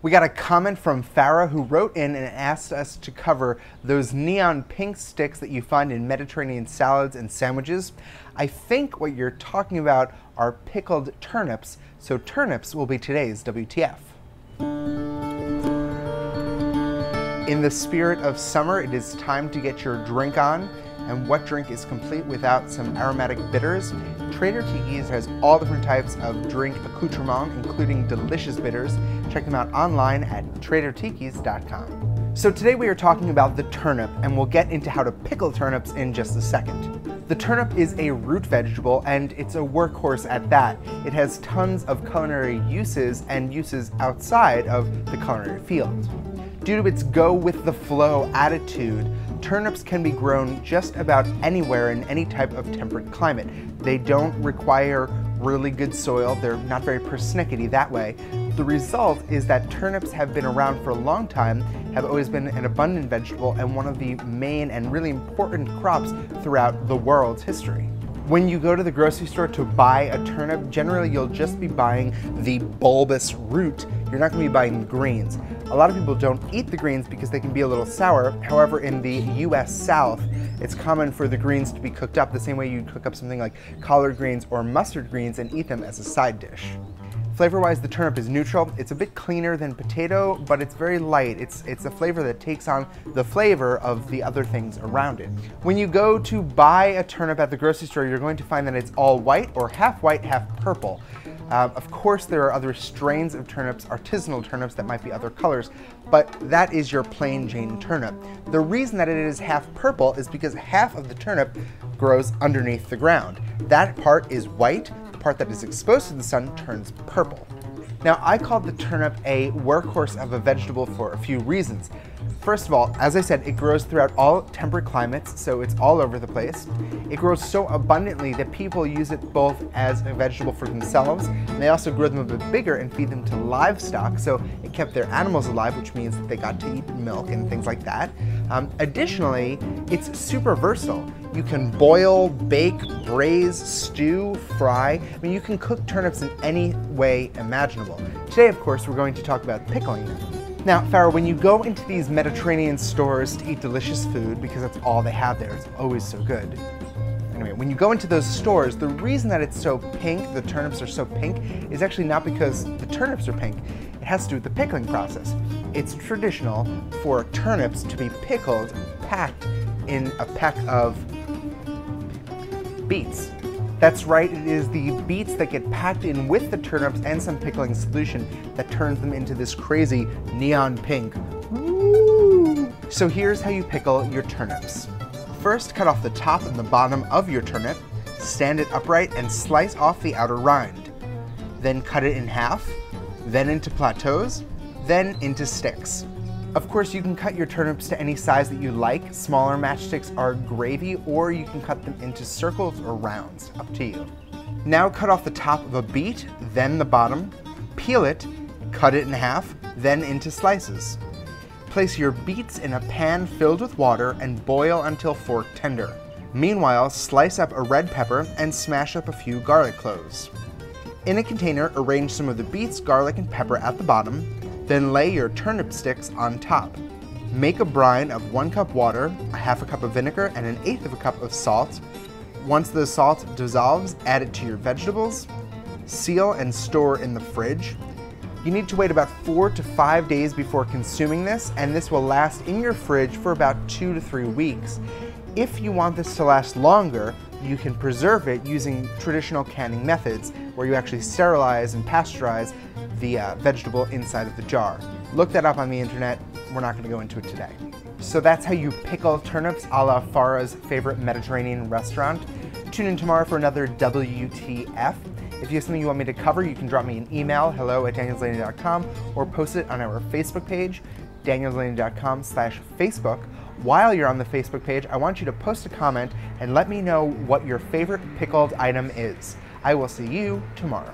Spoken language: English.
We got a comment from Farah who wrote in and asked us to cover those neon pink sticks that you find in Mediterranean salads and sandwiches. I think what you're talking about are pickled turnips, so turnips will be today's WTF. In the spirit of summer, it is time to get your drink on. And what drink is complete without some aromatic bitters? Trader Tiki's has all different types of drink accoutrements, including delicious bitters. Check them out online at tradertikis.com. So today we are talking about the turnip, and we'll get into how to pickle turnips in just a second. The turnip is a root vegetable, and it's a workhorse at that. It has tons of culinary uses and uses outside of the culinary field. Due to its go-with-the-flow attitude, turnips can be grown just about anywhere in any type of temperate climate. They don't require really good soil. They're not very persnickety that way. The result is that turnips have been around for a long time, have always been an abundant vegetable, and one of the main and really important crops throughout the world's history. When you go to the grocery store to buy a turnip, generally you'll just be buying the bulbous root. You're not going to be buying the greens. A lot of people don't eat the greens because they can be a little sour. However, in the US South, it's common for the greens to be cooked up the same way you'd cook up something like collard greens or mustard greens and eat them as a side dish. Flavor-wise, the turnip is neutral. It's a bit cleaner than potato, but it's very light. It's a flavor that takes on the flavor of the other things around it. When you go to buy a turnip at the grocery store, you're going to find that it's all white or half white, half purple. Of course, there are other strains of turnips, artisanal turnips, that might be other colors, but that is your plain Jane turnip. The reason that it is half purple is because half of the turnip grows underneath the ground. That part is white. The part that is exposed to the sun turns purple. Now, I called the turnip a workhorse of a vegetable for a few reasons. First of all, as I said, it grows throughout all temperate climates, so it's all over the place. It grows so abundantly that people use it both as a vegetable for themselves, and they also grow them a bit bigger and feed them to livestock, so it kept their animals alive, which means that they got to eat milk and things like that. Additionally, it's super versatile. You can boil, bake, braise, stew, fry. I mean, you can cook turnips in any way imaginable. Today, of course, we're going to talk about pickling them. Now, Farah, when you go into these Mediterranean stores to eat delicious food, because that's all they have there, it's always so good. Anyway, when you go into those stores, the reason that it's so pink, the turnips are so pink, is actually not because the turnips are pink. It has to do with the pickling process. It's traditional for turnips to be pickled, packed in a peck of beets. That's right, it is the beets that get packed in with the turnips and some pickling solution that turns them into this crazy neon pink. Woo! So here's how you pickle your turnips. First, cut off the top and the bottom of your turnip, stand it upright, and slice off the outer rind. Then cut it in half, then into plateaus, then into sticks. Of course, you can cut your turnips to any size that you like. Smaller matchsticks are gravy, or you can cut them into circles or rounds, up to you. Now cut off the top of a beet, then the bottom, peel it, cut it in half, then into slices. Place your beets in a pan filled with water and boil until fork tender. Meanwhile, slice up a red pepper and smash up a few garlic cloves. In a container, arrange some of the beets, garlic, and pepper at the bottom. Then lay your turnip sticks on top. Make a brine of 1 cup water, a half a cup of vinegar, and 1/8 of a cup of salt. Once the salt dissolves, add it to your vegetables. Seal and store in the fridge. You need to wait about 4 to 5 days before consuming this, and this will last in your fridge for about 2 to 3 weeks. If you want this to last longer, you can preserve it using traditional canning methods, where you actually sterilize and pasteurize the vegetable inside of the jar. Look that up on the internet. We're not going to go into it today. So that's how you pickle turnips a la Farah's favorite Mediterranean restaurant. Tune in tomorrow for another WTF. If you have something you want me to cover, you can drop me an email, hello@danieldelaney.com, or post it on our Facebook page, danieldelaney.com/Facebook. While you're on the Facebook page, I want you to post a comment and let me know what your favorite pickled item is. I will see you tomorrow.